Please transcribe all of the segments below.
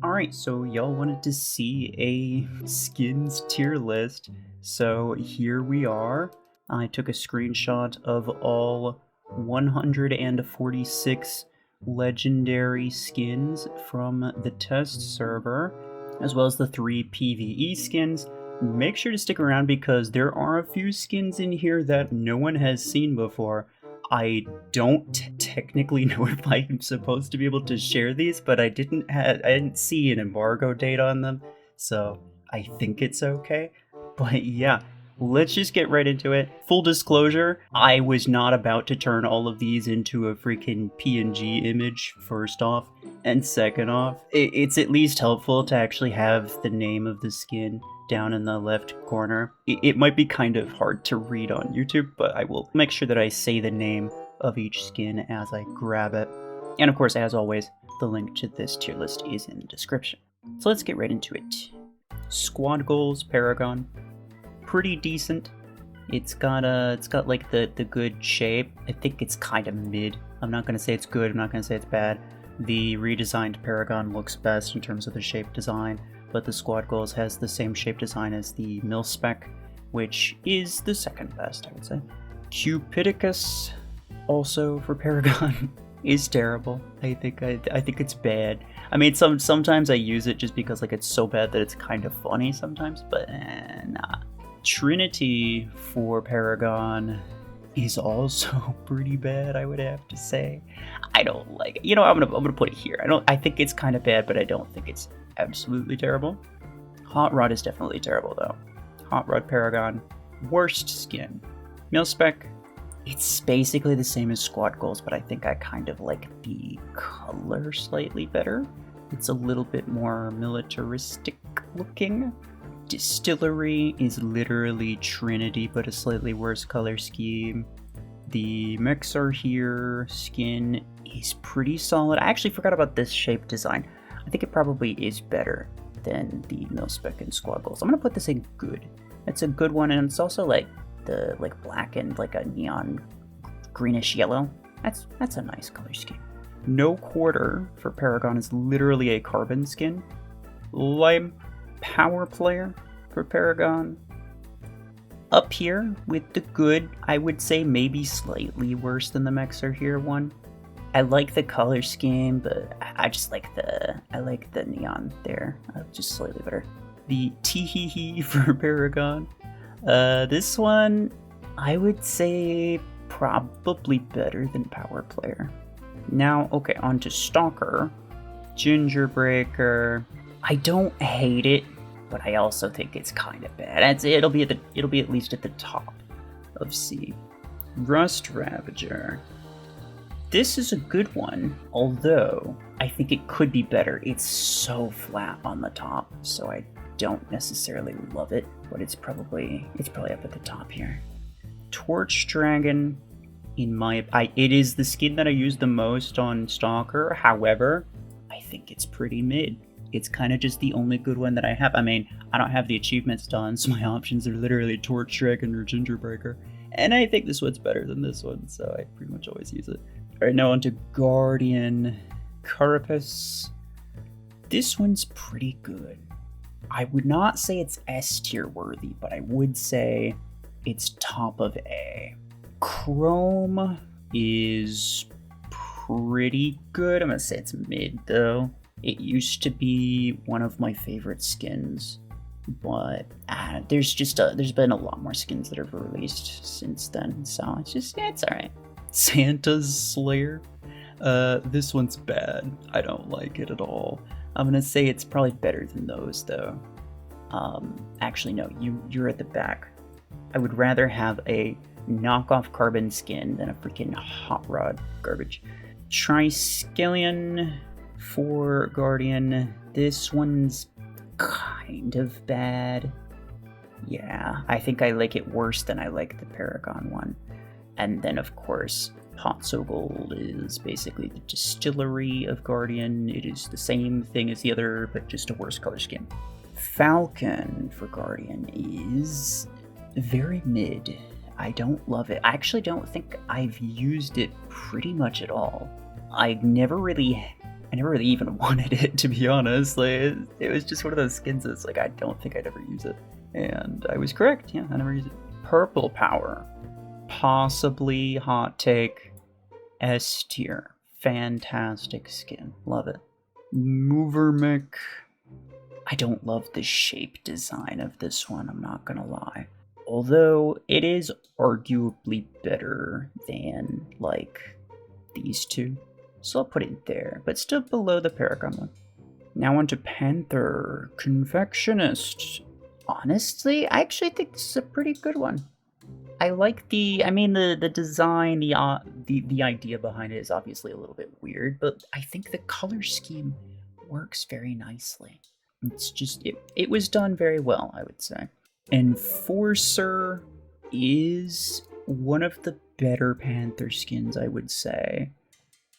Alright, so y'all wanted to see a skins tier list, so here we are. I took a screenshot of all 146 legendary skins from the test server, as well as the 3 PvE skins. Make sure to stick around because there are a few skins in here that no one has seen before. I don't technically know if I'm supposed to be able to share these, but I didn't see an embargo date on them, so I think it's okay. But yeah, let's just get right into it. Full disclosure, I was not about to turn all of these into a freaking PNG image, first off, and second off, it's at least helpful to actually have the name of the skin down in the left corner. It might be kind of hard to read on YouTube, but I will make sure that I say the name of each skin as I grab it. And of course, as always, the link to this tier list is in the description. So let's get right into it. Squad goals, Paragon. Pretty decent. It's got like the good shape. I think it's kind of mid. I'm not gonna say it's good, I'm not gonna say it's bad. The redesigned Paragon looks best in terms of the shape design, but the Squad Goals has the same shape design as the Mil-Spec, which is the second best, I would say. Cupidicus, also for Paragon, is terrible. I think it's bad. I mean, sometimes I use it just because like it's so bad that it's kind of funny sometimes, but nah. Trinity for Paragon is also pretty bad, I would have to say. I don't like it. You know, I'm gonna put it here. I think it's kind of bad, but I don't think it's absolutely terrible. Hot Rod is definitely terrible though. Hot Rod Paragon, worst skin. Mil-Spec, it's basically the same as Squad Goals, but I think I kind of like the color slightly better. It's a little bit more militaristic looking. Distillery is literally Trinity, but a slightly worse color scheme. The Mechs are here. Skin is pretty solid. I actually forgot about this shape design. I think it probably is better than the Mil-Spec and Squad Goals. I'm gonna put this in good. It's a good one, and it's also like the black and like a neon greenish yellow. That's a nice color scheme. No Quarter for Paragon is literally a carbon skin. Lime Power Player for Paragon. Up here with the good, I would say maybe slightly worse than the Mechs are here one. I like the color scheme, but I just like the neon there, just slightly better. The Teehee for Paragon. This one, I would say probably better than Power Player. Now, okay, on to Stalker. Gingerbreaker. I don't hate it, but I also think it's kind of bad. It'll be at least at the top of C. Rust Ravager. This is a good one, although I think it could be better. It's so flat on the top, so I don't necessarily love it, but it's probably up at the top here. Torch Dragon, it is the skin that I use the most on Stalker. However, I think it's pretty mid. It's kind of just the only good one that I have. I mean, I don't have the achievements done, so my options are literally Torch Dragon or Gingerbreaker. And I think this one's better than this one, so I pretty much always use it. Alright, now on to Guardian Carapace. This one's pretty good. I would not say it's S tier worthy, but I would say it's top of A. Chrome is pretty good. I'm gonna say it's mid though. It used to be one of my favorite skins, but there's been a lot more skins that have released since then, so it's alright. Santa's Slayer. This one's bad. I don't like it at all. I'm gonna say it's probably better than those though. Actually no, you're at the back. I would rather have a knockoff carbon skin than a freaking Hot Rod garbage. Triskelion for Guardian. This one's kind of bad. Yeah, I think I like it worse than I like the Paragon one. And then of course, Hot So Gold is basically the distillery of Guardian. It is the same thing as the other, but just a worse color scheme. Falcon for Guardian is very mid. I don't love it. I actually don't think I've used it pretty much at all. I never really I never really even wanted it, to be honest. Like, it was just one of those skins that's like, I don't think I'd ever use it. And I was correct, yeah, I never use it. Purple Power. Possibly hot take. S tier. Fantastic skin. Love it. Mech. I don't love the shape design of this one, I'm not gonna lie. Although it is arguably better than, like, these two. So I'll put it there, but still below the Paragon one. Now on to Panther. Confectionist. Honestly, I actually think this is a pretty good one. I like the design, the idea behind it is obviously a little bit weird, but I think the color scheme works very nicely. It's just, it was done very well, I would say. Enforcer is one of the better Panther skins, I would say.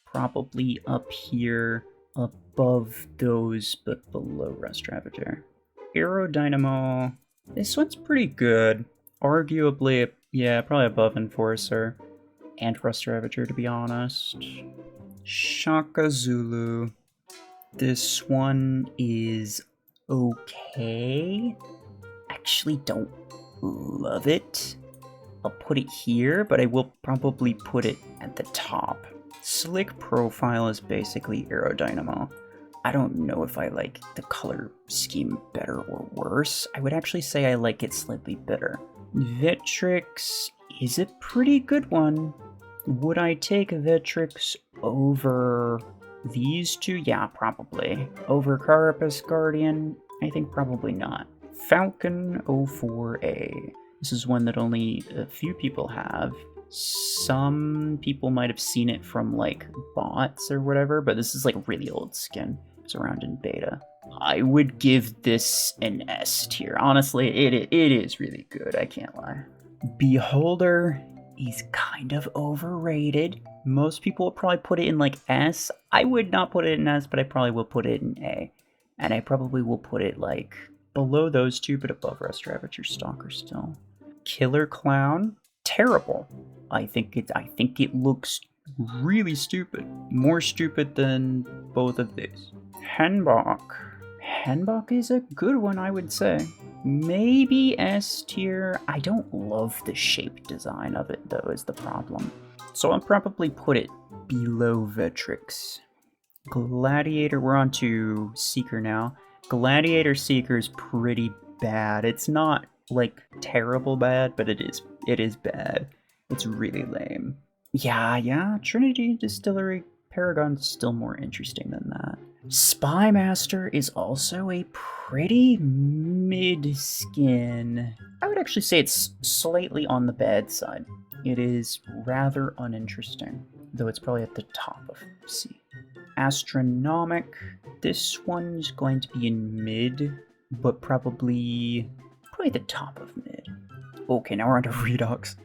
Probably up here, above those, but below Rust Ravager. Aerodynamo, this one's pretty good. Arguably, yeah, probably above Enforcer and Rust Ravager, to be honest. Shaka Zulu. This one is okay. Actually don't love it. I'll put it here, but I will probably put it at the top. Slick Profile is basically Aerodynamo. I don't know if I like the color scheme better or worse. I would actually say I like it slightly better. Vetrix is a pretty good one. Would I take Vetrix over these two? Yeah, probably. Over Carapace Guardian? I think probably not. Falcon 04A. This is one that only a few people have. Some people might have seen it from like bots or whatever, but this is like really old skin. It's around in beta. I would give this an S tier. Honestly, it is really good, I can't lie. Beholder is kind of overrated. Most people would probably put it in like S. I would not put it in S, but I probably will put it in A. And I probably will put it like below those two, but above Rust Ravager Stalker still. Killer Clown, terrible. I think it looks really stupid. More stupid than both of these. Henbach. Henbach is a good one, I would say. Maybe S tier. I don't love the shape design of it, though, is the problem. So I'll probably put it below Vetrix. Gladiator, we're on to Seeker now. Gladiator Seeker is pretty bad. It's not, like, terrible bad, but it is bad. It's really lame. Yeah, Trinity Distillery Paragon's still more interesting than that. Spy Master is also a pretty mid skin. I would actually say it's slightly on the bad side. It is rather uninteresting, though it's probably at the top of C. Astronomic. This one's going to be in mid, but probably the top of mid. Okay, now we're on to Redox.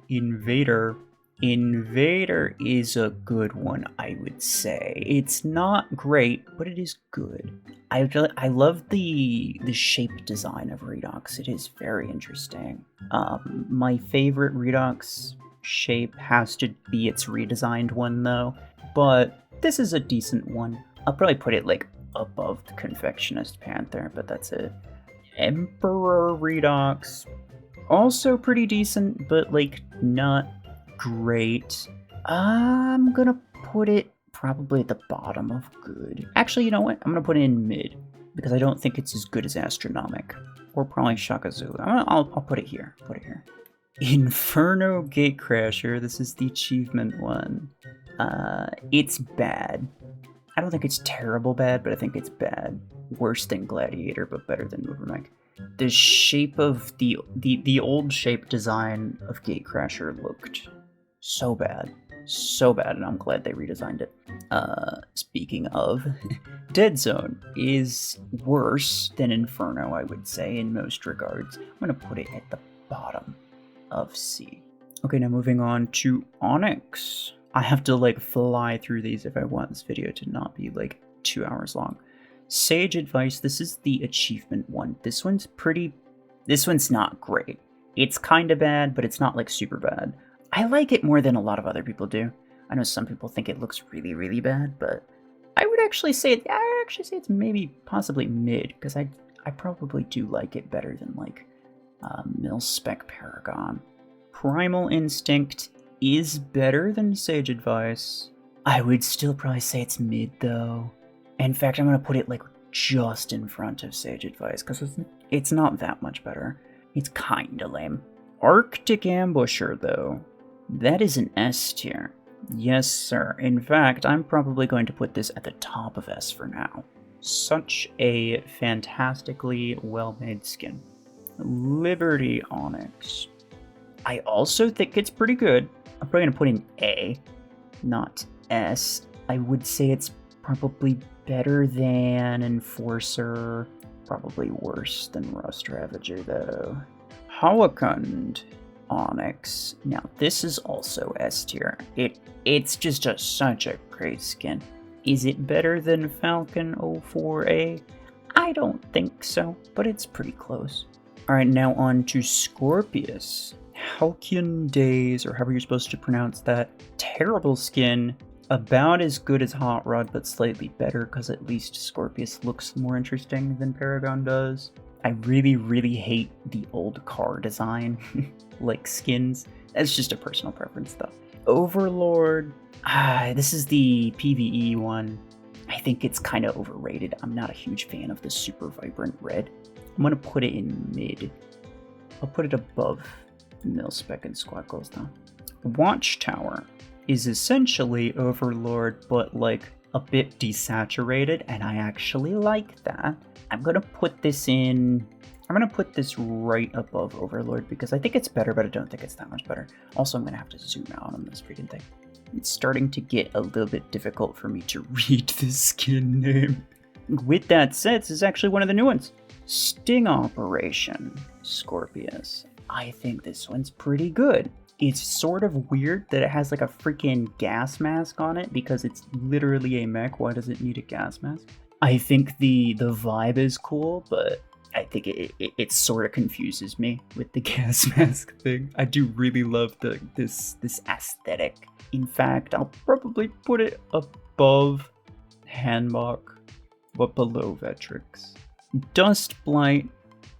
Invader. Invader is a good one, I would say. It's not great, but it is good. I love the shape design of Redox. It is very interesting. My favorite Redox shape has to be its redesigned one, though. But this is a decent one. I'll probably put it like above the Confectionist Panther, but that's it. Emperor Redox, also pretty decent, but like not great. I'm gonna put it probably at the bottom of good. Actually, you know what? I'm gonna put it in mid because I don't think it's as good as Astronomic or probably Shaka Zulu. I'll put it here. Put it here. Inferno Gatecrasher. This is the achievement one. It's bad. I don't think it's terrible bad, but I think it's bad. Worse than Gladiator, but better than Mech. The shape of the old shape design of Gatecrasher looked so bad, and I'm glad they redesigned it. Speaking of, Dead Zone is worse than Inferno, I would say, in most regards. I'm gonna put it at the bottom of C. Okay, now moving on to Onyx. I have to like fly through these if I want this video to not be like 2 hours long. Sage Advice, this is the achievement one. This one's not great. It's kind of bad, but it's not like super bad. I like it more than a lot of other people do. I know some people think it looks really, really bad, but I would actually say it's maybe possibly mid, because I probably do like it better than like Mil-Spec Paragon. Primal Instinct is better than Sage Advice. I would still probably say it's mid though. In fact, I'm gonna put it like just in front of Sage Advice, because it's not that much better. It's kinda lame. Arctic Ambusher though, that is an S tier. Yes, sir. In fact, I'm probably going to put this at the top of S for now. Such a fantastically well-made skin. Liberty Onyx. I also think it's pretty good. I'm probably going to put in A, not S. I would say it's probably better than Enforcer. Probably worse than Rust Ravager, though. Hawakund Onyx. Now, this is also S tier. It's just such a great skin. Is it better than Falcon 04A? I don't think so, but it's pretty close. Alright, now on to Scorpius. Halcyon Days, or however you're supposed to pronounce that. Terrible skin. About as good as Hot Rod, but slightly better, because at least Scorpius looks more interesting than Paragon does. I really, really hate the old car design, like skins. That's just a personal preference, though. Overlord. This is the PvE one. I think it's kind of overrated. I'm not a huge fan of the super vibrant red. I'm going to put it in mid. I'll put it above Mil-Spec and Squad Goals, though. Watchtower is essentially Overlord, but like a bit desaturated, and I actually like that. I'm gonna put this right above Overlord because I think it's better, but I don't think it's that much better. Also, I'm gonna have to zoom out on this freaking thing. It's starting to get a little bit difficult for me to read this skin name. With that said, this is actually one of the new ones. Sting Operation Scorpius. I think this one's pretty good. It's sort of weird that it has like a freaking gas mask on it because it's literally a mech. Why does it need a gas mask? I think the vibe is cool, but I think it sort of confuses me with the gas mask thing. I do really love this aesthetic. In fact, I'll probably put it above Handbach, but below Vetrix. Dustblight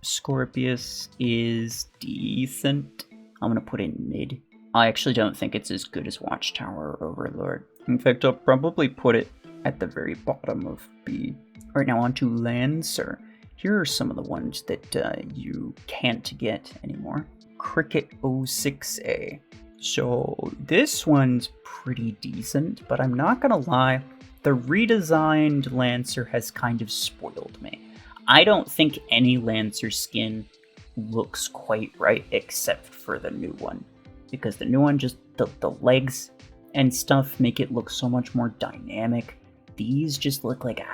Scorpius is decent. I'm gonna put in mid. I actually don't think it's as good as Watchtower or Overlord. In fact, I'll probably put it at the very bottom of B. Alright, now on to Lancer. Here are some of the ones that you can't get anymore. Cricket 06A. So this one's pretty decent, but I'm not gonna lie, the redesigned Lancer has kind of spoiled me. I don't think any Lancer skin looks quite right except for the new one, because the new one, just the legs and stuff make it look so much more dynamic. These just look like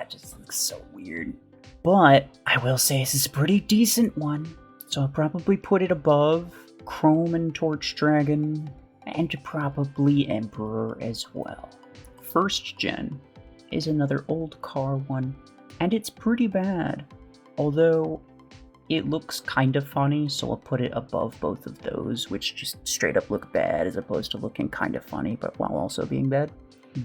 just look so weird. But I will say this is a pretty decent one, so I'll probably put it above Chrome and Torch Dragon, and probably Emperor as well. First Gen is another old car one, and it's pretty bad, although it looks kind of funny, so I'll put it above both of those, which just straight up look bad as opposed to looking kind of funny, but while also being bad.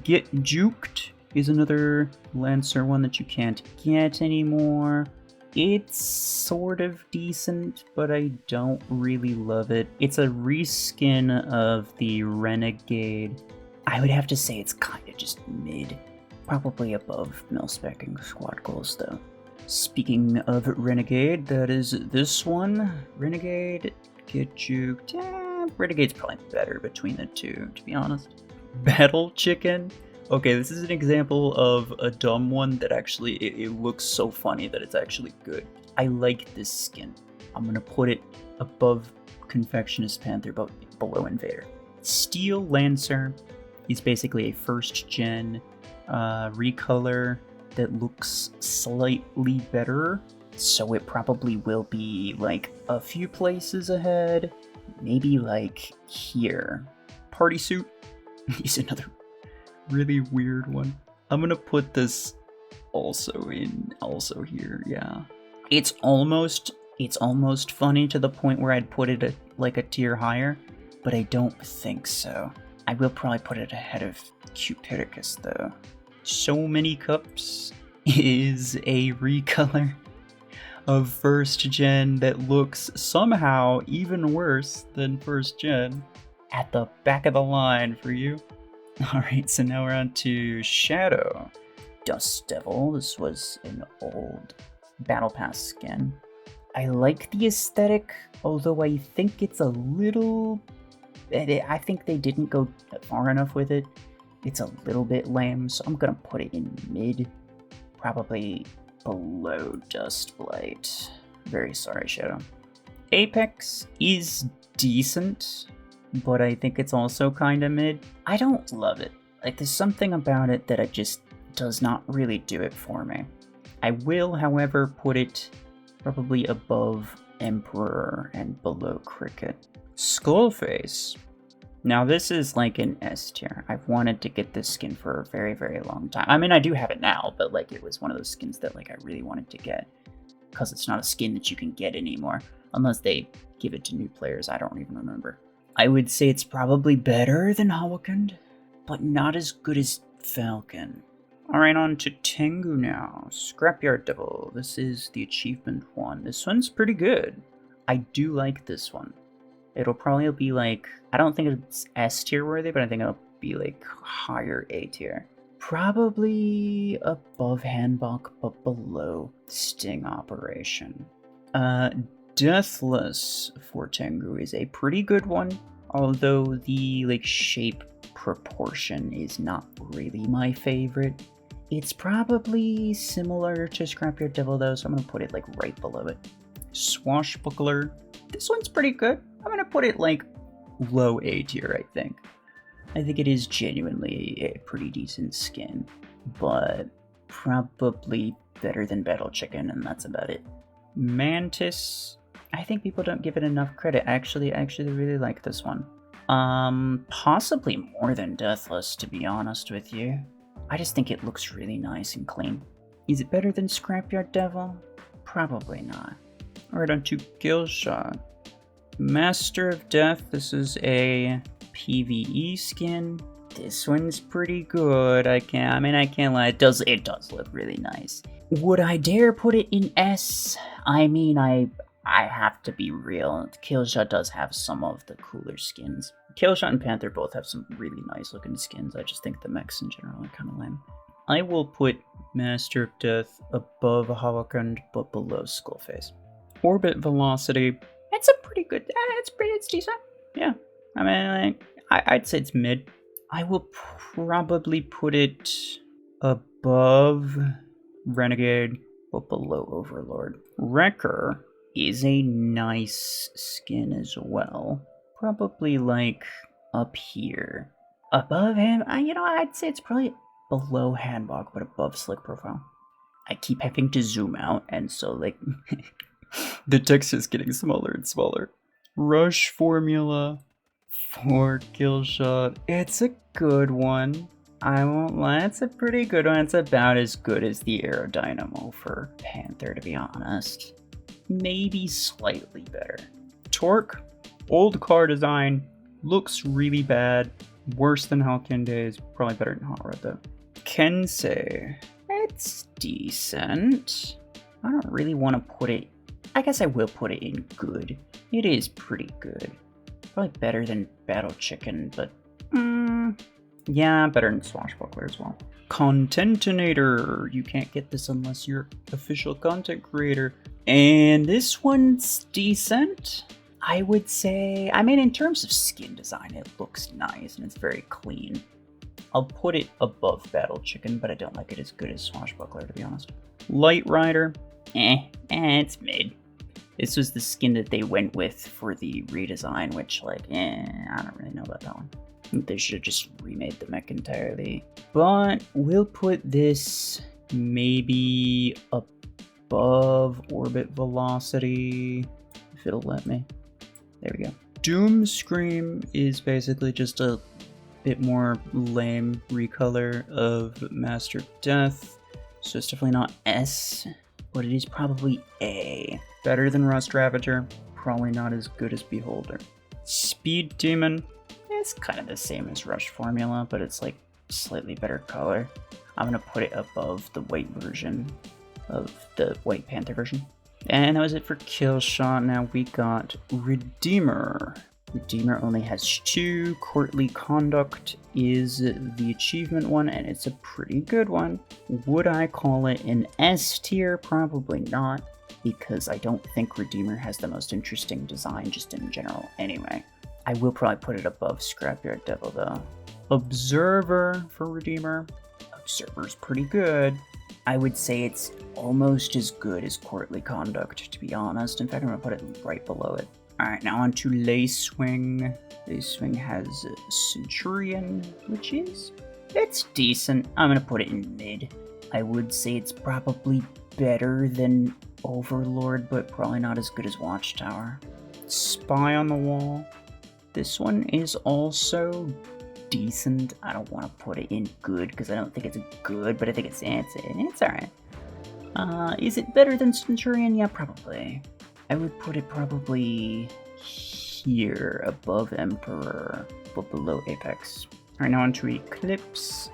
Get Juked is another Lancer one that you can't get anymore. It's sort of decent, but I don't really love it. It's a reskin of the Renegade. I would have to say it's kind of just mid. Probably above Mil-Spec and Squad Goals, though. Speaking of Renegade, that is this one. Renegade, Get Juked. Renegade's probably better between the two, to be honest. Battle Chicken. Okay, this is an example of a dumb one that actually, it looks so funny that it's actually good. I like this skin. I'm gonna put it above Confectionist Panther, but below Invader. Steel Lancer is basically a first gen recolor that looks slightly better, so it probably will be like a few places ahead, maybe like here. Party Suit is another really weird one. I'm gonna put this also here, yeah. It's almost funny to the point where I'd put it like a tier higher, but I don't think so. I will probably put it ahead of Cupidicus though. So Many Cups is a recolor of first gen that looks somehow even worse than first gen. At the back of the line for you. Alright, so now we're on to Shadow. Dust Devil. This was an old Battle Pass skin. I like the aesthetic, although I think it's a little... I think they didn't go far enough with it. It's a little bit lame, so I'm gonna put it in mid. Probably below Dustblight. Very sorry, Shadow. Apex is decent, but I think it's also kinda mid. I don't love it. Like, there's something about it that just does not really do it for me. I will, however, put it probably above Emperor and below Cricket. Skullface. Now this is like an S tier. I've wanted to get this skin for a very, very long time. I mean, I do have it now, but like it was one of those skins that like I really wanted to get because it's not a skin that you can get anymore unless they give it to new players. I don't even remember. I would say it's probably better than Hawkend, but not as good as Falcon. Alright, on to Tengu now. Scrapyard Devil. This is the achievement one. This one's pretty good. I do like this one. It'll probably be like, I don't think it's S tier worthy, but I think it'll be like higher A tier. Probably above Handbok, but below Sting Operation. Deathless for Tengu is a pretty good one, although the like shape proportion is not really my favorite. It's probably similar to Scrapyard Devil though, so I'm gonna put it like right below it. Swashbuckler. This one's pretty good. I'm gonna put it like low A tier, I think. I think it is genuinely a pretty decent skin, but probably better than Battle Chicken, and that's about it. Mantis. I think people don't give it enough credit. I actually really like this one. Possibly more than Deathless, to be honest with you. I just think it looks really nice and clean. Is it better than Scrapyard Devil? Probably not. Alright, on to Killshot. Master of Death. This is a PvE skin. This one's pretty good. I can't lie. It does look really nice. Would I dare put it in S? I mean, I have to be real. Killshot does have some of the cooler skins. Killshot and Panther both have some really nice looking skins. I just think the mechs in general are kind of lame. I will put Master of Death above Hawkend, but below Skullface. Orbit Velocity. It's a pretty good. It's decent. Yeah. I mean, like, I'd say it's mid. I will probably put it above Renegade, but below Overlord. Wrecker is a nice skin as well. Probably like up here. Above him, I'd say it's probably below Handbok, but above Slick Profile. I keep having to zoom out, and so like the text is getting smaller and smaller. Rush Formula for Killshot. It's a good one. I won't lie, it's a pretty good one. It's about as good as the Aerodynamo for Panther, to be honest. Maybe slightly better. Torque, old car design, looks really bad. Worse than Halkyn Days, probably better than Hot Rod though. Kensei, it's decent. I don't really want to put it, I guess I will put it in good. It is pretty good. Probably better than Battle Chicken, but yeah, better than Swashbuckler as well. Contentinator, you can't get this unless you're official content creator. And this one's decent, I would say. I mean, in terms of skin design, it looks nice and it's very clean. I'll put it above Battle Chicken, but I don't like it as good as Swashbuckler, to be honest. Light Rider, it's mid. This was the skin that they went with for the redesign, which, like, I don't really know about that one. I think they should have just remade the mech entirely. But we'll put this maybe above Orbit Velocity, if it'll let me. There we go. Doom Scream is basically just a bit more lame recolor of Master Death, so it's definitely not S, but it is probably A. Better than Rust Ravager, probably not as good as Beholder. Speed Demon, it's kind of the same as Rush Formula, but it's like slightly better color. I'm gonna put it above the white version of the White Panther version. And that was it for Kill Shot. Now we got Redeemer. Redeemer only has 2. Courtly Conduct is the achievement one, and it's a pretty good one. Would I call it an S tier? Probably not, because I don't think Redeemer has the most interesting design just in general anyway. I will probably put it above Scrapyard Devil though. Observer for Redeemer. Observer's pretty good. I would say it's almost as good as Courtly Conduct, to be honest. In fact, I'm going to put it right below it. Alright, now on to Lacewing. Lacewing has Centurion, which is... it's decent. I'm going to put it in mid. I would say it's probably better than Overlord, but probably not as good as Watchtower. Spy on the Wall. This one is also decent. I don't want to put it in good because I don't think it's good, but I think it's alright. Is it better than Centurion? Yeah, probably. I would put it probably here, above Emperor, but below Apex. Alright, now on to Eclipse.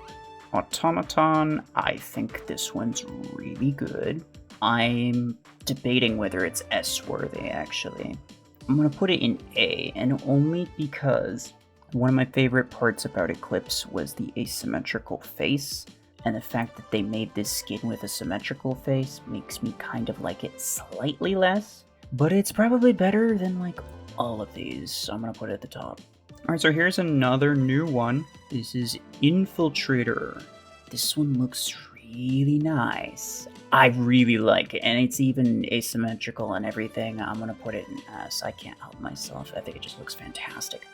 Automaton. I think this one's really good. I'm debating whether it's S-worthy, actually. I'm gonna put it in A, and only because one of my favorite parts about Eclipse was the asymmetrical face, and the fact that they made this skin with a symmetrical face makes me kind of like it slightly less, but it's probably better than like all of these, so I'm gonna put it at the top. Alright, so here's another new one. This is Infiltrator. This one looks really nice. I really like it, and it's even asymmetrical and everything. I'm gonna put it in S. I can't help myself. I think it just looks fantastic.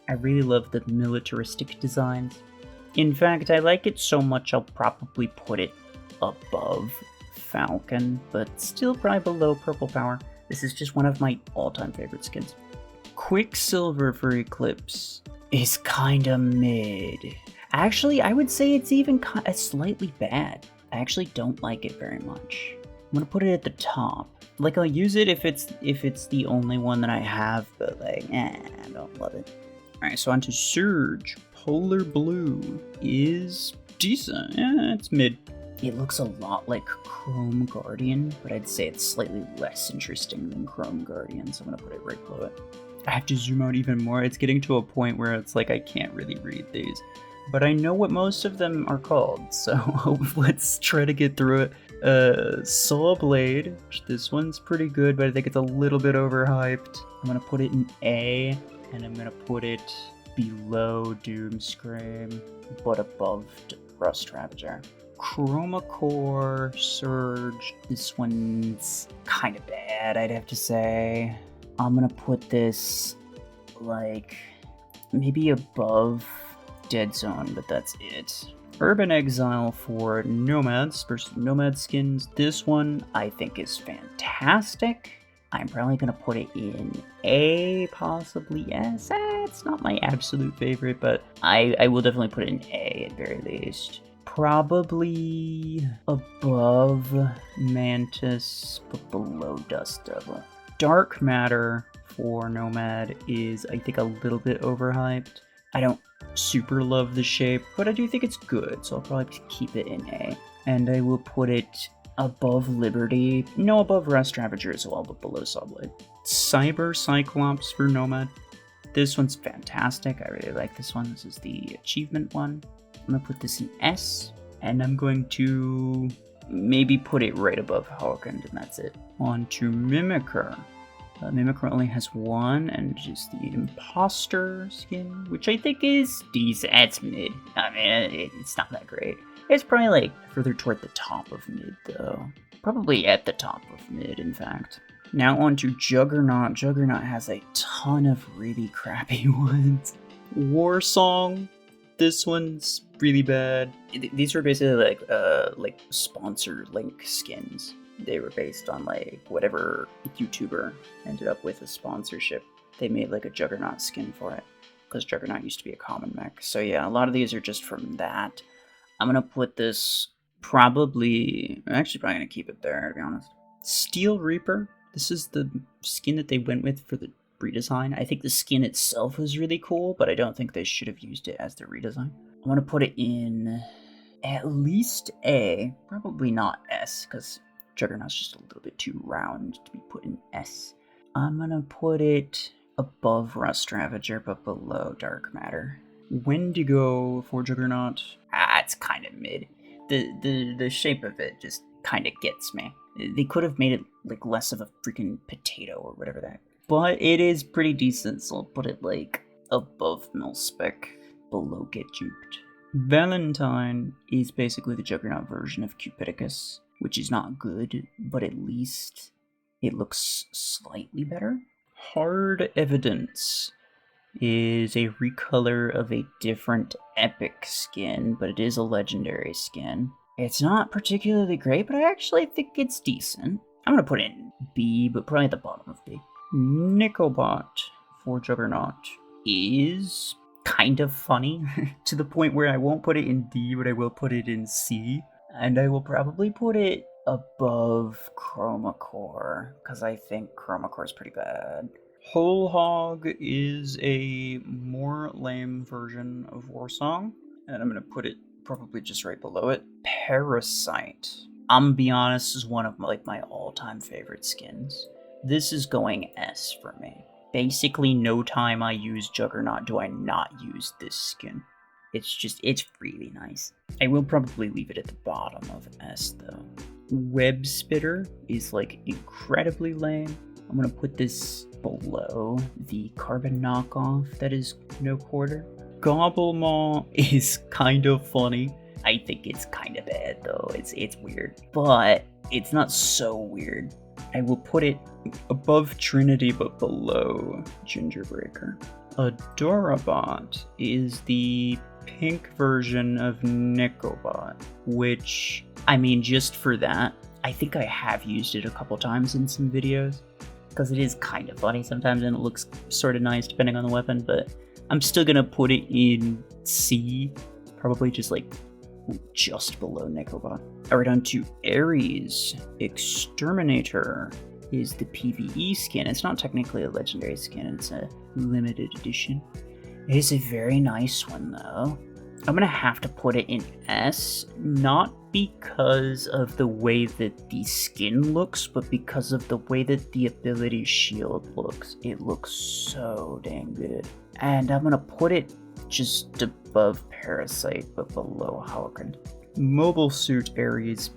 I really love the militaristic designs. In fact, I like it so much I'll probably put it above Falcon, but still probably below Purple Power. This is just one of my all-time favorite skins. Quicksilver for Eclipse is kinda mid. Actually, I would say it's even slightly bad. I actually don't like it very much. I'm gonna put it at the top. Like, I'll use it if it's the only one that I have, but like, I don't love it. Alright, so on to Surge. Polar Blue is decent. Yeah, it's mid. It looks a lot like Chrome Guardian, but I'd say it's slightly less interesting than Chrome Guardian, so I'm gonna put it right below it. I have to zoom out even more. It's getting to a point where it's like I can't really read these. But I know what most of them are called, so let's try to get through it. Soul Blade, which this one's pretty good, but I think it's a little bit overhyped. I'm gonna put it in A, and I'm gonna put it below Doomscream, but above Rust Ravager. Chroma Core, Surge, this one's kind of bad, I'd have to say. I'm gonna put this, like, maybe above Dead Zone, but that's it. Urban Exile for Nomads versus Nomad skins. This one I think is fantastic. I'm probably going to put it in A, possibly S. It's not my absolute favorite, but I will definitely put it in A at very least. Probably above Mantis, but below Dust Devil. Dark Matter for Nomad is, I think, a little bit overhyped. I don't super love the shape, but I do think it's good, so I'll probably keep it in A. And I will put it above Liberty, no, above Rust Ravager as well, but below Subblade. Cyber Cyclops for Nomad. This one's fantastic. I really like this one. This is the achievement one. I'm gonna put this in S, and I'm going to maybe put it right above Hawkend, and that's it. On to Mimicker. Mimicker only has one, and just the Imposter skin, which I think is decent. It's mid. I mean, it's not that great. It's probably like further toward the top of mid, though. Probably at the top of mid, in fact. Now on to Juggernaut. Juggernaut has a ton of really crappy ones. War Song. This one's really bad. These were basically like sponsor link skins. They were based on like whatever YouTuber ended up with a sponsorship. They made like a Juggernaut skin for it, because Juggernaut used to be a common mech. So yeah, a lot of these are just from that. I'm gonna put this probably, I'm actually probably gonna keep it there, to be honest. Steel Reaper. This is the skin that they went with for the redesign. I think the skin itself was really cool, but I don't think they should have used it as the redesign. I'm gonna put it in at least A, probably not S, because Juggernaut's just a little bit too round to be put in S. I'm gonna put it above Rust Ravager, but below Dark Matter. Wendigo for Juggernaut, it's kind of mid. The shape of it just kind of gets me. They could have made it like less of a freaking potato or whatever that. But it is pretty decent, so I'll put it like above Milspec, below Get Juked. Valentine is basically the Juggernaut version of Cupidicus, which is not good, but at least it looks slightly better. Hard Evidence is a recolor of a different epic skin, but it is a legendary skin. It's not particularly great, but I actually think it's decent. I'm gonna put it in B, but probably at the bottom of B. Nicobot for Juggernaut is kind of funny, to the point where I won't put it in D, but I will put it in C. And I will probably put it above Chromacore, because I think Chromacore is pretty bad. Whole Hog is a more lame version of Warsong, and I'm going to put it probably just right below it. Parasite, I'm going to be honest, is one of my all-time favorite skins. This is going S for me. Basically, no time I use Juggernaut do I not use this skin. It's really nice. I will probably leave it at the bottom of S, though. Web Spitter is, incredibly lame. I'm gonna put this below the Carbon Knockoff that is no quarter. Gobblemaw is kind of funny. I think it's kind of bad, though. It's weird. But it's not so weird. I will put it above Trinity, but below Gingerbreaker. Adorabot is the pink version of Nicobot, which, I mean, just for that, I think I have used it a couple times in some videos, because it is kind of funny sometimes, and it looks sort of nice depending on the weapon, but I'm still gonna put it in C, probably just below Nicobot. Alright, on to Ares. Exterminator is the PvE skin. It's not technically a legendary skin, it's a limited edition. It is a very nice one, though. I'm gonna have to put it in S, not because of the way that the skin looks, but because of the way that the ability shield looks. It looks so dang good. And I'm gonna put it just above Parasite, but below Halgren. Mobile Suit Ares,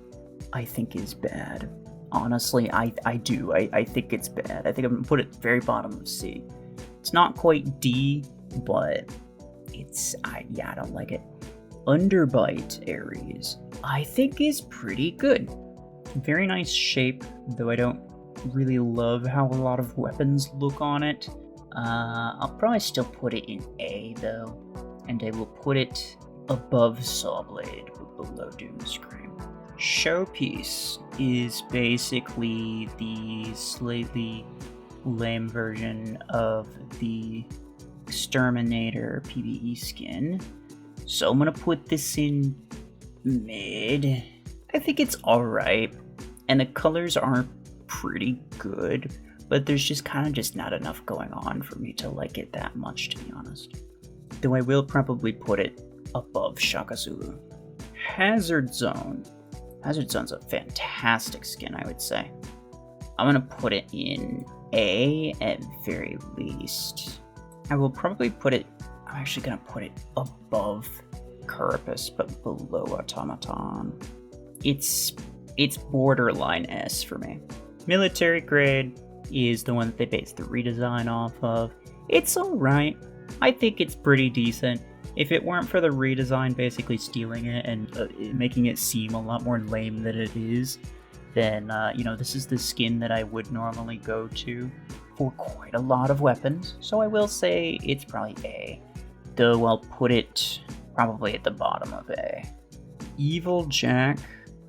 I think, is bad. Honestly, I do. I think it's bad. I think I'm gonna put it very bottom of C. It's not quite D, but I don't like it. Underbite Ares, I think, is pretty good. Very nice shape, though I don't really love how a lot of weapons look on it. I'll probably still put it in A, though, and I will put it above Sawblade, but below Doomscream. Showpiece is basically the slightly lame version of the Exterminator PvE skin, so I'm gonna put this in mid. I think it's alright, and the colors are pretty good, but there's just kind of just not enough going on for me to like it that much, to be honest. Though I will probably put it above Shaka Zulu. Hazard Zone. Hazard Zone's a fantastic skin, I would say. I'm gonna put it in A at very least. I will probably put it, I'm actually gonna put it above Carapace, but below Automaton. It's borderline S for me. Military Grade is the one that they based the redesign off of. It's alright. I think it's pretty decent. If it weren't for the redesign basically stealing it and making it seem a lot more lame than it is, then, this is the skin that I would normally go to for quite a lot of weapons. So I will say it's probably A, though I'll put it probably at the bottom of A. Evil Jack,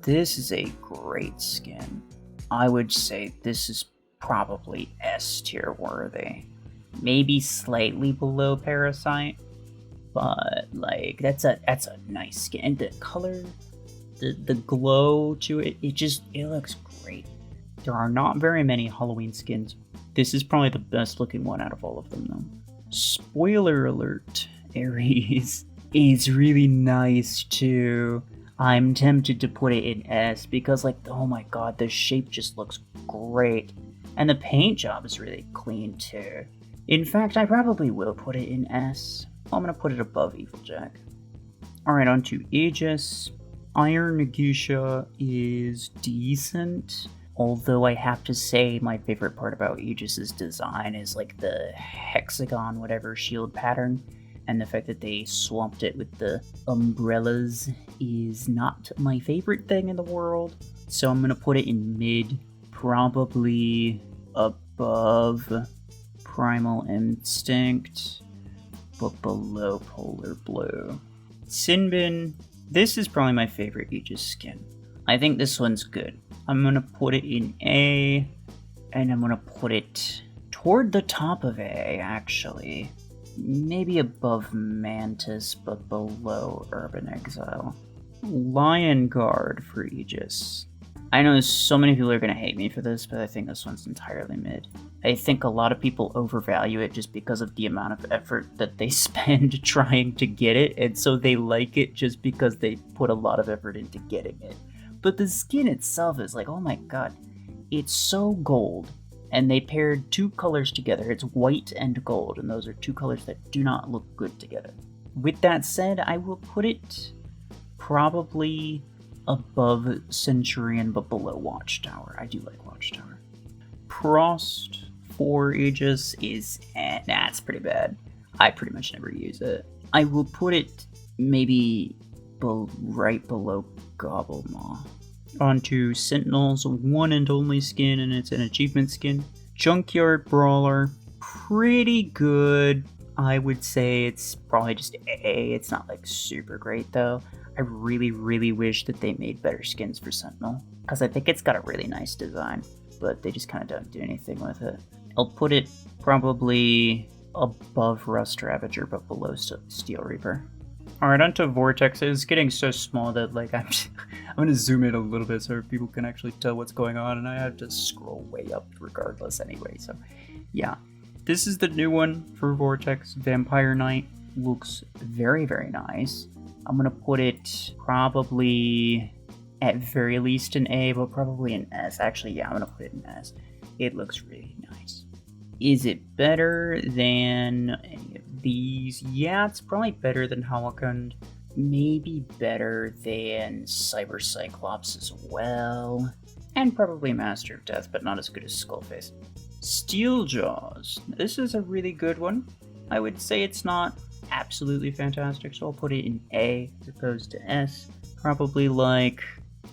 this is a great skin. I would say this is probably S tier worthy. Maybe slightly below Parasite, but that's a nice skin. And the color, the glow to it, it looks great. There are not very many Halloween skins. This is probably the best looking one out of all of them, though. Spoiler alert, Ares is really nice too. I'm tempted to put it in S because, like, oh my god, the shape just looks great. And the paint job is really clean too. In fact, I probably will put it in S. I'm gonna put it above Eviljack. Alright, on to Aegis. Iron Nagusha is decent. Although I have to say my favorite part about Aegis's design is like the hexagon whatever shield pattern. And the fact that they swamped it with the umbrellas is not my favorite thing in the world. So I'm gonna put it in mid, probably above Primal Instinct, but below Polar Blue. Sinbin, this is probably my favorite Aegis skin. I think this one's good. I'm gonna put it in A, and I'm gonna put it toward the top of A, actually. Maybe above Mantis, but below Urban Exile. Lion Guard for Aegis. I know so many people are going to hate me for this, but I think this one's entirely mid. I think a lot of people overvalue it just because of the amount of effort that they spend trying to get it, and so they like it just because they put a lot of effort into getting it. But the skin itself is like, oh my god, it's so gold. And they paired two colors together. It's white and gold, and those are two colors that do not look good together. With that said, I will put it probably above Centurion, but below Watchtower. I do like Watchtower. Prost for Aegis is, that's pretty bad. I pretty much never use it. I will put it maybe right below Gobblemaw. On to Sentinel's one and only skin, and it's an achievement skin. Junkyard Brawler, pretty good. I would say it's probably just A. It's not like super great though. I really, really wish that they made better skins for Sentinel, because I think it's got a really nice design, but they just kind of don't do anything with it. I'll put it probably above Rust Ravager, but below Steel Reaper. Alright, onto Vortex. It's getting so small that like I'm gonna zoom in a little bit so people can actually tell what's going on, and I have to scroll way up regardless anyway, so yeah. This is the new one for Vortex. Vampire Knight looks very, very nice. I'm gonna put it probably at very least an A, but probably an S. Actually, yeah, I'm gonna put it in S. It looks really nice. Is it better than any of these? Yeah, it's probably better than Holocund. Maybe better than Cyber Cyclops as well. And probably Master of Death, but not as good as Skullface. Steeljaws. This is a really good one. I would say it's not absolutely fantastic, so I'll put it in A as opposed to S. Probably like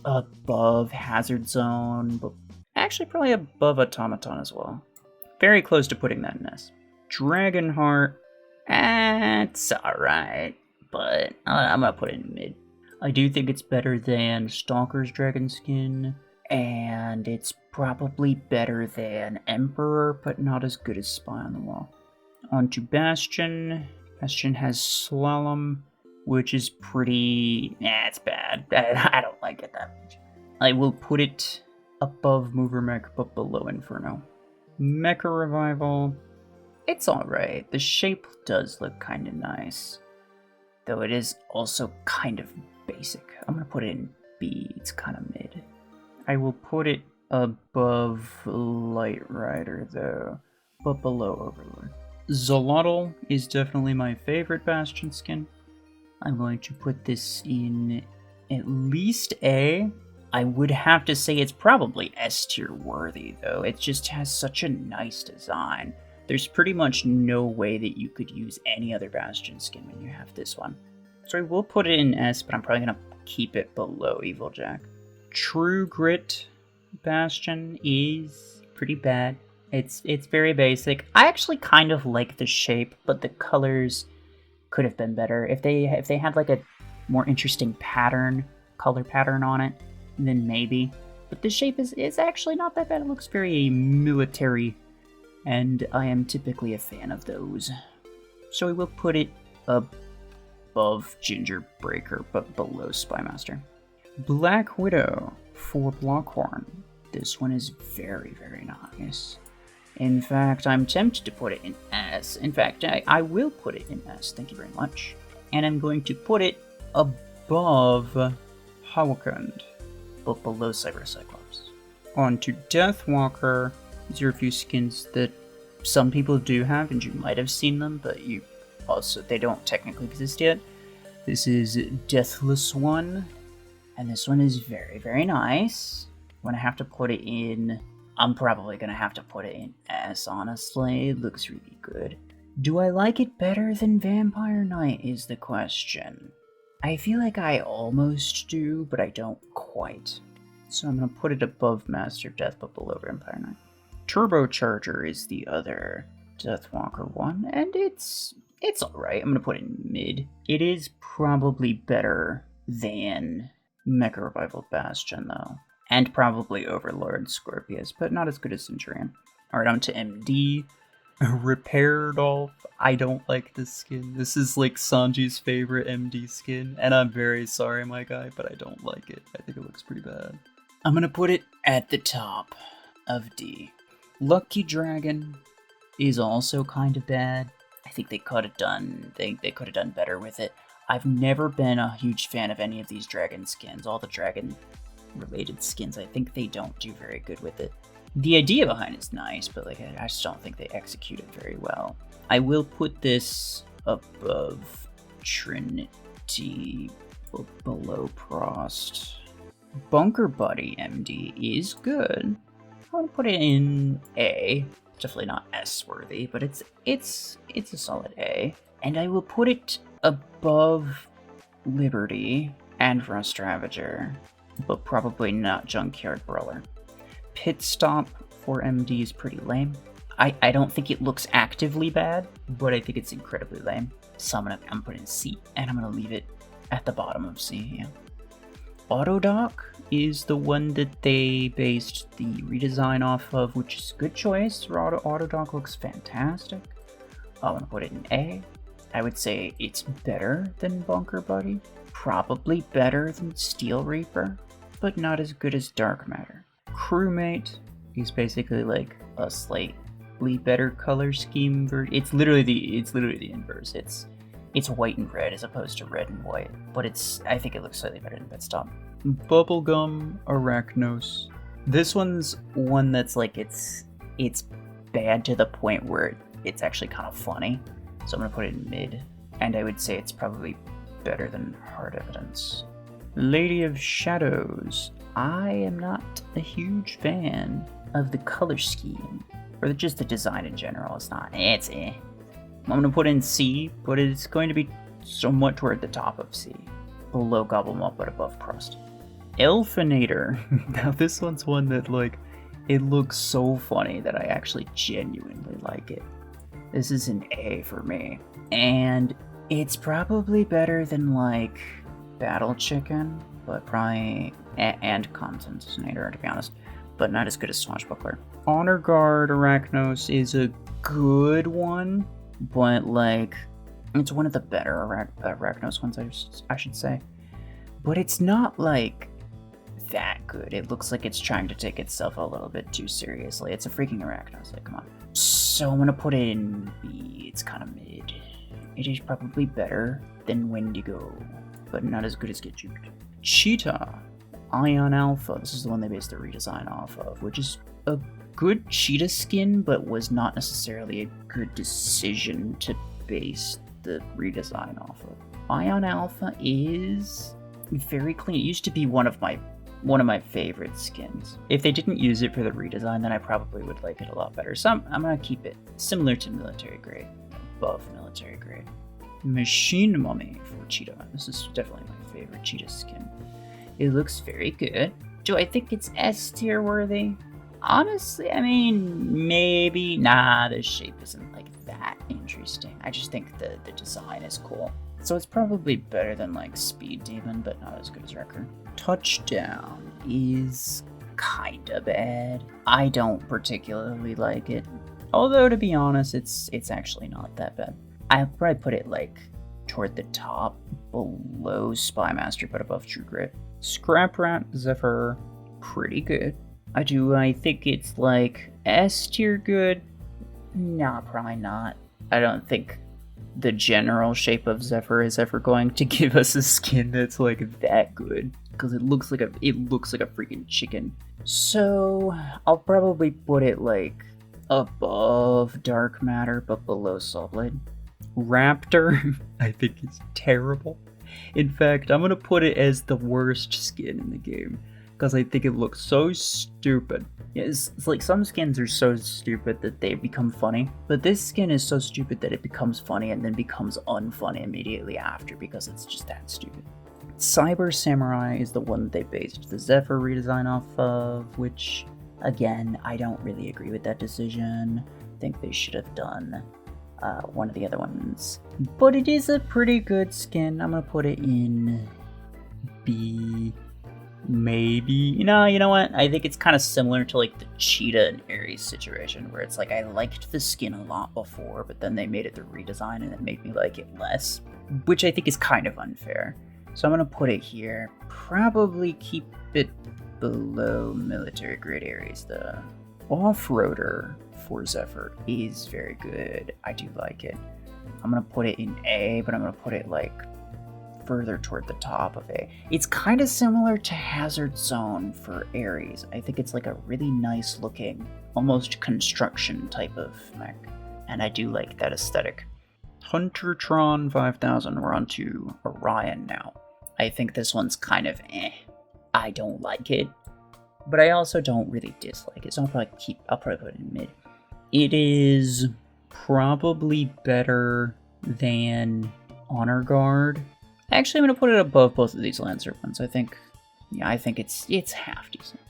above Hazard Zone, but actually probably above Automaton as well. Very close to putting that in S. Dragonheart, it's alright, but I'm gonna put it in mid. I do think it's better than Stalker's Dragon Skin, and it's probably better than Emperor, but not as good as Spy on the Wall. On to Bastion. Bastion has Slalom, which is pretty... it's bad. I don't like it that much. I will put it above Mover Mech, but below Inferno. Mecha Revival. It's alright. The shape does look kind of nice, though it is also kind of basic. I'm going to put it in B. It's kind of mid. I will put it above Light Rider, though, but below Overlord. Zolotl is definitely my favorite Bastion skin. I'm going to put this in at least A. I would have to say it's probably S tier worthy, though. It just has such a nice design. There's pretty much no way that you could use any other Bastion skin when you have this one. So I will put it in S, but I'm probably going to keep it below Eviljack. True Grit Bastion is pretty bad. It's very basic. I actually kind of like the shape, but the colors could have been better. If they had like a more interesting color pattern on it, then maybe. But the shape is actually not that bad. It looks very military, and I am typically a fan of those. So we will put it above Ginger Breaker, but below Spymaster. Black Widow for Blockhorn. This one is very, very nice. In fact, I'm tempted to put it in S. In fact, I will put it in S, thank you very much. And I'm going to put it above Hawkend, but below Cyber Cyclops. On to Deathwalker. These are a few skins that some people do have, and you might have seen them, but they don't technically exist yet. This is Deathless One, and this one is very, very nice. When I have to put it in, I'm probably going to have to put it in S, honestly. It looks really good. Do I like it better than Vampire Knight is the question. I feel like I almost do, but I don't quite. So I'm going to put it above Master of Death, but below Vampire Knight. Turbocharger is the other Deathwalker one, and it's alright. I'm going to put it in mid. It is probably better than Mecha Revival Bastion, though. And probably Overlord Scorpius, but not as good as Centurion. Alright, on to MD. Repair Dolph. I don't like this skin. This is like Sanji's favorite MD skin, and I'm very sorry, my guy, but I don't like it. I think it looks pretty bad. I'm gonna put it at the top of D. Lucky Dragon is also kind of bad. I think they could have done better with it. I've never been a huge fan of any of these dragon skins. All the dragon related skins, I think they don't do very good with it. The idea behind it's nice, but like I just don't think they execute it very well. I will put this above Trinity, below Prost. Bunker Buddy MD is good. I want to put it in A. Definitely not S worthy, but it's a solid A. And I will put it above Liberty and Rust Ravager, but probably not Junkyard Brawler. Pit Stop for MD is pretty lame. I don't think it looks actively bad, but I think it's incredibly lame. So I'm putting C, and I'm gonna leave it at the bottom of C, yeah. Autodoc is the one that they based the redesign off of, which is a good choice. Autodoc looks fantastic. I'm gonna put it in A. I would say it's better than Bunker Buddy. Probably better than Steel Reaper, but not as good as Dark Matter. Crewmate is basically like a slightly better color scheme. It's literally the inverse. It's white and red as opposed to red and white, but I think it looks slightly better than Pitstop. Bubblegum Arachnos. This one's one that's like it's bad to the point where it's actually kind of funny. So I'm gonna put it in mid, and I would say it's probably better than Hard Evidence. Lady of Shadows. I am not a huge fan of the color scheme, or just the design in general. It's eh. I'm gonna put in C, but it's going to be somewhat toward the top of C. Below Gobblemop, but above Prost. Elfinator. Now this one's one that it looks so funny that I actually genuinely like it. This is an A for me. And it's probably better than Battle Chicken, but probably and Contentinator, to be honest, but not as good as Swashbuckler. Honor Guard Arachnos is a good one, but it's one of the better Arachnos ones, I should say. But it's not that good. It looks like it's trying to take itself a little bit too seriously. It's a freaking Arachnos, come on. So I'm gonna put it in B. It's kind of mid. It is probably better than Wendigo, but not as good as Get Juked. Cheetah Ion Alpha. This is the one they based the redesign off of, which is a good Cheetah skin, but was not necessarily a good decision to base the redesign off of. Ion Alpha is very clean. It used to be one of my favorite skins. If they didn't use it for the redesign, then I probably would like it a lot better. So I'm gonna keep it similar to military grade, above military grade. Machine Mummy for Cheetah. This is definitely my favorite Cheetah skin. It looks very good. Do I think it's S tier worthy? Honestly, I mean, maybe. Nah, the shape isn't that interesting. I just think the design is cool. So it's probably better than Speed Demon, but not as good as Wrecker. Touchdown is kinda bad. I don't particularly like it. Although, to be honest, it's actually not that bad. I'll probably put it toward the top, below Spymaster, but above True Grit. Scrap Rat Zephyr, pretty good. I think it's S tier good? Nah, probably not. I don't think the general shape of Zephyr is ever going to give us a skin that's that good. because it looks like a freaking chicken. So I'll probably put it like above dark matter but below solid. Raptor, I think it's terrible. In fact, I'm gonna put it as the worst skin in the game because I think it looks so stupid. It's like some skins are so stupid that they become funny, but this skin is so stupid that it becomes funny and then becomes unfunny immediately after because it's just that stupid. Cyber Samurai is the one that they based the Zephyr redesign off of, which, again, I don't really agree with that decision. I think they should have done one of the other ones. But it is a pretty good skin. I'm gonna put it in B. Maybe. You know what? I think it's kind of similar to like the Cheetah and Ares situation, where it's like I liked the skin a lot before, but then they made it the redesign and it made me like it less, which I think is kind of unfair. So I'm gonna put it here. Probably keep it below military grade Ares. The off-roader for Zephyr is very good. I do like it. I'm gonna put it in A, but I'm gonna put it like further toward the top of A. It's kind of similar to Hazard Zone for Ares. I think it's like a really nice looking, almost construction type of mech, and I do like that aesthetic. Huntertron 5000, we're on to Orion now. I think this one's kind of I don't like it, but I also don't really dislike it, so I'll probably put it in mid. It is probably better than Honor Guard. Actually, I'm going to put it above both of these Lancer ones. I think it's half decent.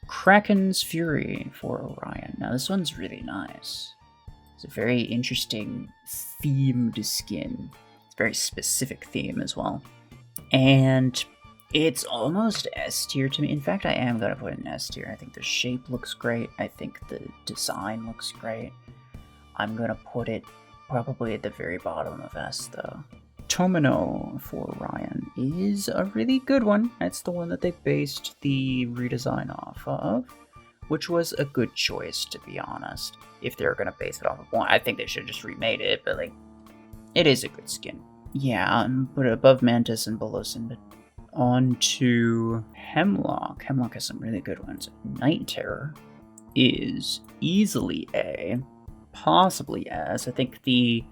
Kraken's Fury for Orion. Now, this one's really nice. It's a very interesting themed skin. It's a very specific theme as well. And it's almost S tier to me. In fact, I am going to put it in S tier. I think the shape looks great. I think the design looks great. I'm going to put it probably at the very bottom of S, though. Tomino for Orion is a really good one. It's the one that they based the redesign off of, which was a good choice, to be honest. If they were going to base it off of one, I think they should have just remade it, but like, it is a good skin. Yeah, put it above Mantis and below Sinbad. On to Hemlock. Hemlock has some really good ones. Night Terror is easily A, possibly S. I think the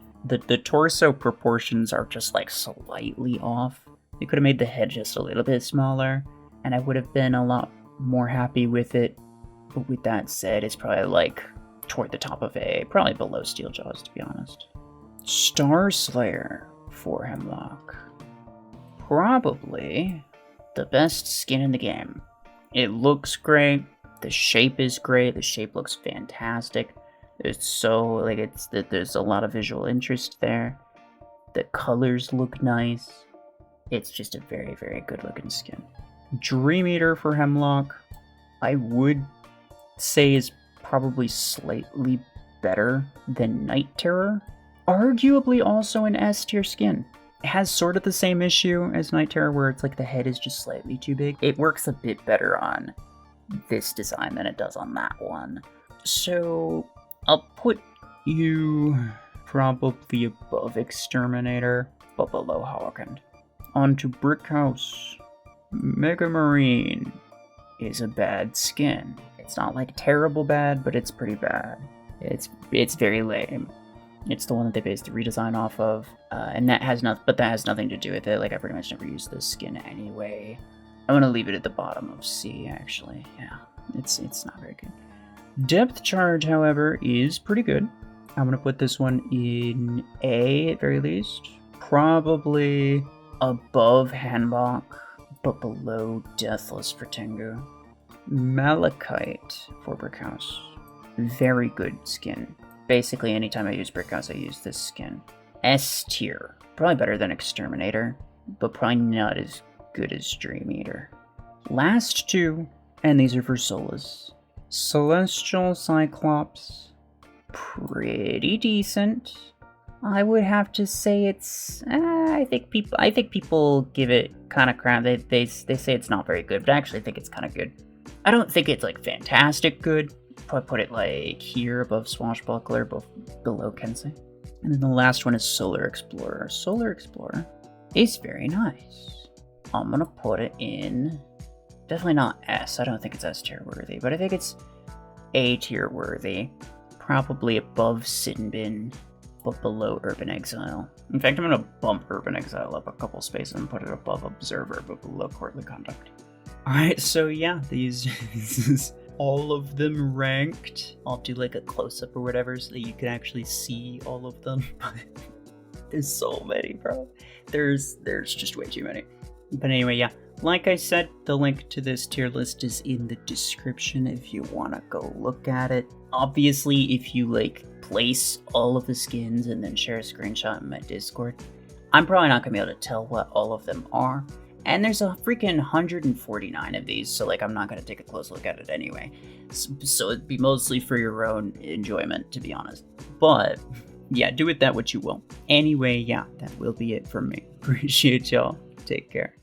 torso proportions are just like slightly off. They could have made the head just a little bit smaller, and I would have been a lot more happy with it. But with that said, it's probably like toward the top of A, probably below Steeljaws, to be honest. Star Slayer for Hemlock. Probably the best skin in the game. It looks great. The shape is great. The shape looks fantastic. There's a lot of visual interest there. The colors look nice. It's just a very, very good looking skin. Dream Eater for Hemlock, I would say is probably slightly better than Night Terror. Arguably also an S tier skin. It has sort of the same issue as Night Terror where it's like the head is just slightly too big. It works a bit better on this design than it does on that one. So I'll put you probably above Exterminator, but below Holocron. On to Brick House. Mega Marine is a bad skin. It's not like terrible bad, but it's pretty bad. It's very lame. It's the one that they based the redesign off of, and that has nothing to do with it. Like, I pretty much never used this skin anyway. I'm gonna leave it at the bottom of C, actually. Yeah, it's not very good. Depth Charge, however, is pretty good. I'm gonna put this one in A at very least. Probably above Hanbok, but below Deathless for Tengu. Malachite for Brickhouse. Very good skin. Basically, anytime I use Brickhouse, I use this skin. S tier. Probably better than Exterminator, but probably not as good as Dream Eater. Last two, and these are for Solus. Celestial Cyclops. Pretty decent. I would have to say it's... I think people give it kind of crap. They say it's not very good, but I actually think it's kind of good. I don't think it's like fantastic good. Probably put it like here above Swashbuckler, below Kensei. And then the last one is Solar Explorer. Solar Explorer is very nice. I'm gonna put it in, definitely not S. I don't think it's S tier worthy, but I think it's A tier worthy. Probably above Sin Bin, but below Urban Exile. In fact, I'm gonna bump Urban Exile up a couple spaces and put it above Observer, but below Courtly Conduct. Alright, so yeah, this is all of them ranked. I'll do like a close-up or whatever so that you can actually see all of them. There's so many, bro. There's just way too many. But anyway, yeah. Like I said, the link to this tier list is in the description if you want to go look at it. Obviously, if you like place all of the skins and then share a screenshot in my Discord, I'm probably not going to be able to tell what all of them are. And there's a freaking 149 of these, so like I'm not going to take a close look at it anyway. So it'd be mostly for your own enjoyment, to be honest. But yeah, do with that what you will. Anyway, yeah, that will be it from me. Appreciate y'all. Take care.